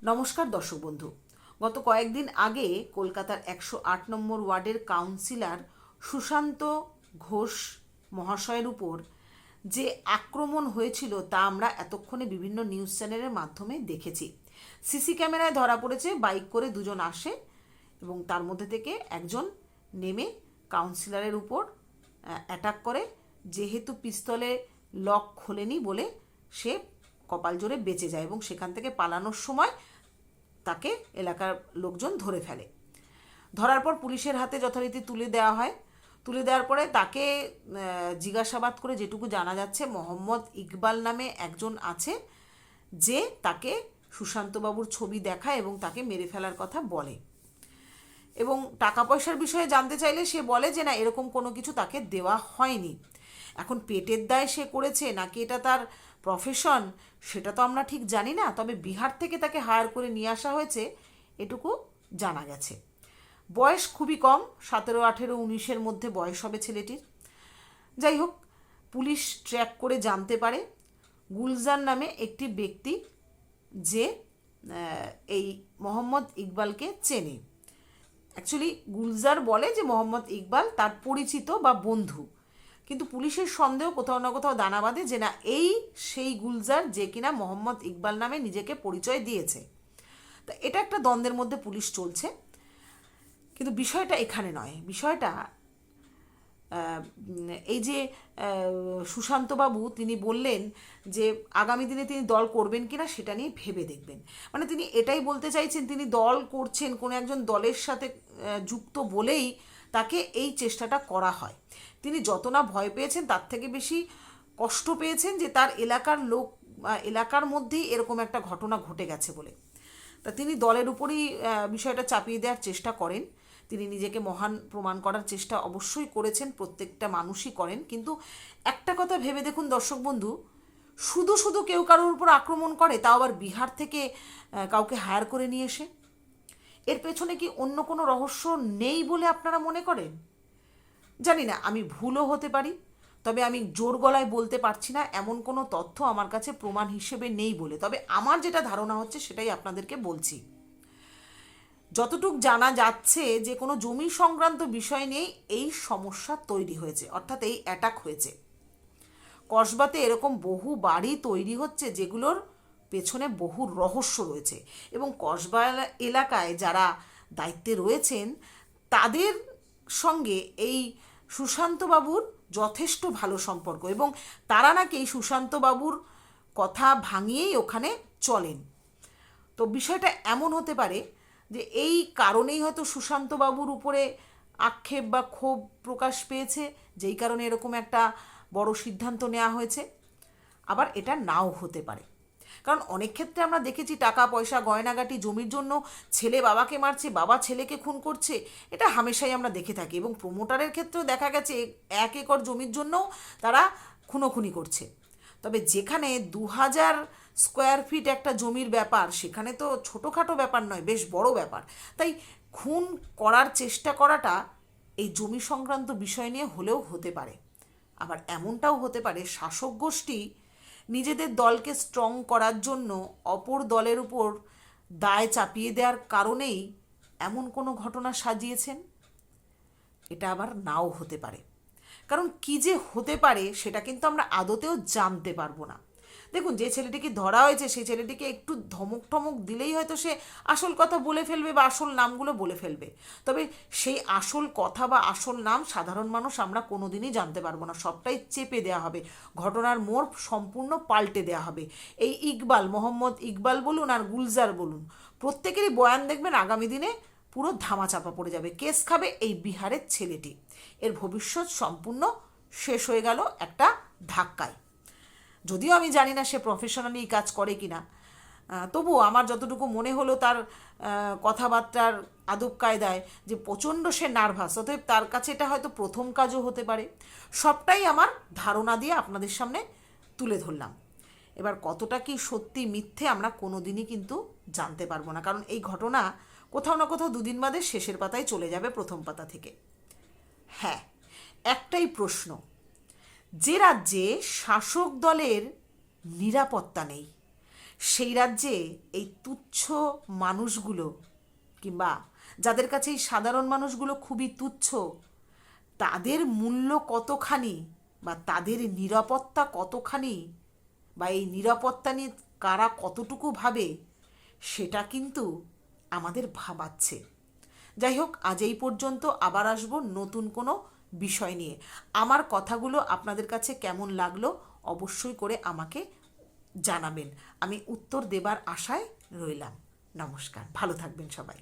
নমস্কার দর্শক বন্ধু। গত কয়েকদিন আগে কলকাতার 108 নম্বর ওয়ার্ডের কাউন্সিলর সুশান্ত ঘোষ মহাশয়ের উপর যে আক্রমণ হয়েছিল তা আমরা এতক্ষণে বিভিন্ন নিউজ চ্যানেলের মাধ্যমে দেখেছি। সিসি ক্যামেরায় ধরা পড়েছে বাইক করে দুজন আসে এবং তার মধ্যে থেকে একজন নেমে কাউন্সিলরের উপর অ্যাটাক করে। যেহেতু পিস্তলে লক খোলেনি বলে সে কপাল জোরে বেঁচে যায় এবং সেখান থেকে পালানোর সময় তাকে এলাকার লোকজন ধরে ফেলে। ধরার পর পুলিশের হাতে যথারীতি তুলে দেওয়া হয়। তুলে দেওয়ার পরে তাকে জিজ্ঞাসাবাদ করে যেটুকু জানা যাচ্ছে, মোহাম্মদ ইকবাল নামে একজন আছে যে তাকে সুশান্তবাবুর ছবি দেখায় এবং তাকে মেরে ফেলার কথা বলে, এবং টাকা পয়সার বিষয়ে জানতে চাইলে সে বলে যে না, এরকম কোনো কিছু তাকে দেওয়া হয়নি। এখন পেটের দায় সে করেছে নাকি এটা তার প্রফেশন সেটা তো আমরা ঠিক জানি না, তবে বিহার থেকে তাকে হায়ার করে নিয়ে আসা হয়েছে এটুকু জানা গেছে। বয়স খুবই কম, 17, 18, 19-এর মধ্যে বয়স হবে ছেলেটির। যাই হোক, পুলিশ ট্র্যাক করে জানতে পারে গুলজার নামে একটি ব্যক্তি যে এই মোহাম্মদ ইকবালকে চেনে। অ্যাকচুয়ালি গুলজার বলে যে মোহাম্মদ ইকবাল তার পরিচিত বা বন্ধু, কিন্তু পুলিশের সন্দেহ কোথাও না কোথাও দানা বাঁধে যে না, এই সেই গুলজার যে কিনা মোহাম্মদ ইকবাল নামে নিজেকে পরিচয় দিয়েছে। তা এটা একটা দ্বন্দ্বের মধ্যে পুলিশ চলছে, কিন্তু বিষয়টা এখানে নয়। বিষয়টা এই যে সুশান্তবাবু তিনি বললেন যে আগামী দিনে তিনি দল করবেন কিনা সেটা নিয়ে ভেবে দেখবেন। মানে তিনি এটাই বলতে চাইছেন তিনি দল করছেন, কোনো একজন দলের সাথে যুক্ত বলেই তাকে এই চেষ্টাটা করা হয়। তিনি যত না ভয় পেয়েছেন তার থেকে বেশি কষ্ট পেয়েছেন যে তার এলাকার লোক, এলাকার মধ্যেই এরকম একটা ঘটনা ঘটে গেছে বলে। তা তিনি দলের উপরই বিষয়টা চাপিয়ে দেওয়ার চেষ্টা করেন। তিনি নিজেকে মহান প্রমাণ করার চেষ্টা অবশ্যই করেছেন, প্রত্যেকটা মানুষই করেন। কিন্তু একটা কথা ভেবে দেখুন দর্শক বন্ধু, শুধু শুধু কেউ কারোর উপর আক্রমণ করে, তাও আবার বিহার থেকে কাউকে হায়ার করে নিয়ে এসে, এর পেছনে কি অন্য কোনো রহস্য নেই বলে আপনারা মনে করেন? জানি না, আমি ভুলও হতে পারি, তবে আমি জোর গলায় বলতে পারছি না, এমন কোনো তথ্য আমার কাছে প্রমাণ হিসেবে নেই বলে। তবে আমার যেটা ধারণা হচ্ছে সেটাই আপনাদেরকে বলছি। যতটুক জানা যাচ্ছে যে কোনো জমি সংক্রান্ত বিষয় নিয়ে এই সমস্যা তৈরি হয়েছে, অর্থাৎ এই অ্যাটাক হয়েছে। কসবাতে এরকম বহু বাড়ি তৈরি হচ্ছে যেগুলোর পেছনে বহু রহস্য রয়েছে, এবং কসবা এলাকায় যারা দায়িত্বে রয়েছেন তাদের সঙ্গে এই সুশান্তবাবুর যথেষ্ট ভালো সম্পর্ক, এবং তারা নাকি এই সুশান্তবাবুর কথা ভাঙিয়েই ওখানে চলেন। তো বিষয়টা এমন হতে পারে যে এই কারণেই হয়তো সুশান্তবাবুর উপরে আক্ষেপ বা ক্ষোভ প্রকাশ পেয়েছে, যেই কারণে এরকম একটা বড় সিদ্ধান্ত নেওয়া হয়েছে। আবার এটা নাও হতে পারে, কারণ অনেক ক্ষেত্রে আমরা দেখেছি টাকা পয়সা গয়নাগাটি জমির জন্য ছেলে বাবাকে মারছে, বাবা ছেলেকে খুন করছে, এটা হামেশাই আমরা দেখে থাকি। এবং প্রমোটারের ক্ষেত্রেও দেখা গেছে 1 একর জমির জন্যও তারা খুনোখুনি করছে। তবে যেখানে 2000 স্কোয়ার ফিট একটা জমির ব্যাপার, সেখানে তো ছোটোখাটো ব্যাপার নয়, বেশ বড় ব্যাপার। তাই খুন করার চেষ্টা করাটা এই জমি সংক্রান্ত বিষয় নিয়ে হলেও হতে পারে। আবার এমনটাও হতে পারে শাসক গোষ্ঠী নিজেদের দলকে স্ট্রং করার জন্য অপর দলের উপর দায় চাপিয়ে দেওয়ার কারণেই এমন কোনো ঘটনা সাজিয়েছেন। এটা আবার নাও হতে পারে, কারণ কী যে হতে পারে সেটা কিন্তু আমরা আদতেও জানতে পারবো না। দেখুন, যে ছেলেটিকে ধরা হয়েছে সেই ছেলেটিকে একটু ধমক টমক দিলেই হয়তো সে আসল কথা বলে ফেলবে বা আসল নামগুলো বলে ফেলবে। তবে সেই আসল কথা বা আসল নাম সাধারণ মানুষ আমরা কোনোদিনই জানতে পারবো না, সবটাই চেপে দেওয়া হবে, ঘটনার মোড় সম্পূর্ণ পাল্টে দেওয়া হবে। এই ইকবাল, মোহাম্মদ ইকবাল বলুন আর গুলজার বলুন, প্রত্যেকেরই বয়ান দেখবেন আগামী দিনে পুরো ধামাচাপা পড়ে যাবে, কেস খাবে এই বিহারের ছেলেটি। এর ভবিষ্যৎ সম্পূর্ণ শেষ হয়ে গেল একটা ধাক্কায়। যদিও আমি জানি না সে প্রফেশনালি কাজ করে কি না, তবুও আমার যতটুকু মনে হলো তার কথাবার্তার আদব কায়দায় যে প্রচণ্ড সে নার্ভাস, অতএব তার কাছে এটা হয়তো প্রথম কাজও হতে পারে। সবটাই আমার ধারণা দিয়ে আপনাদের সামনে তুলে ধরলাম। এবার কতটা কি সত্যি মিথ্যে আমরা কোনো দিনই কিন্তু জানতে পারবো না, কারণ এই ঘটনা কোথাও না কোথাও দুদিন বাদে শেষের পাতায় চলে যাবে প্রথম পাতা থেকে। হ্যাঁ, একটাই প্রশ্ন, যে রাজ্যে শাসক দলের নিরাপত্তা নেই সেই রাজ্যে এই তুচ্ছ মানুষগুলো, কিংবা যাদের কাছে এই সাধারণ মানুষগুলো খুবই তুচ্ছ, তাদের মূল্য কতখানি বা তাদের নিরাপত্তা কতখানি, বা এই নিরাপত্তা নিয়ে কারা কতটুকু ভাবে, সেটা কিন্তু আমাদের ভাবাচ্ছে। যাই হোক, আজ এই পর্যন্ত। আবার আসবো নতুন কোনো বিষয় নিয়ে। আমার কথাগুলো আপনাদের কাছে কেমন লাগলো অবশ্যই করে আমাকে জানাবেন। আমি উত্তর দেবার আশায় রইলাম। নমস্কার, ভালো থাকবেন সবাই।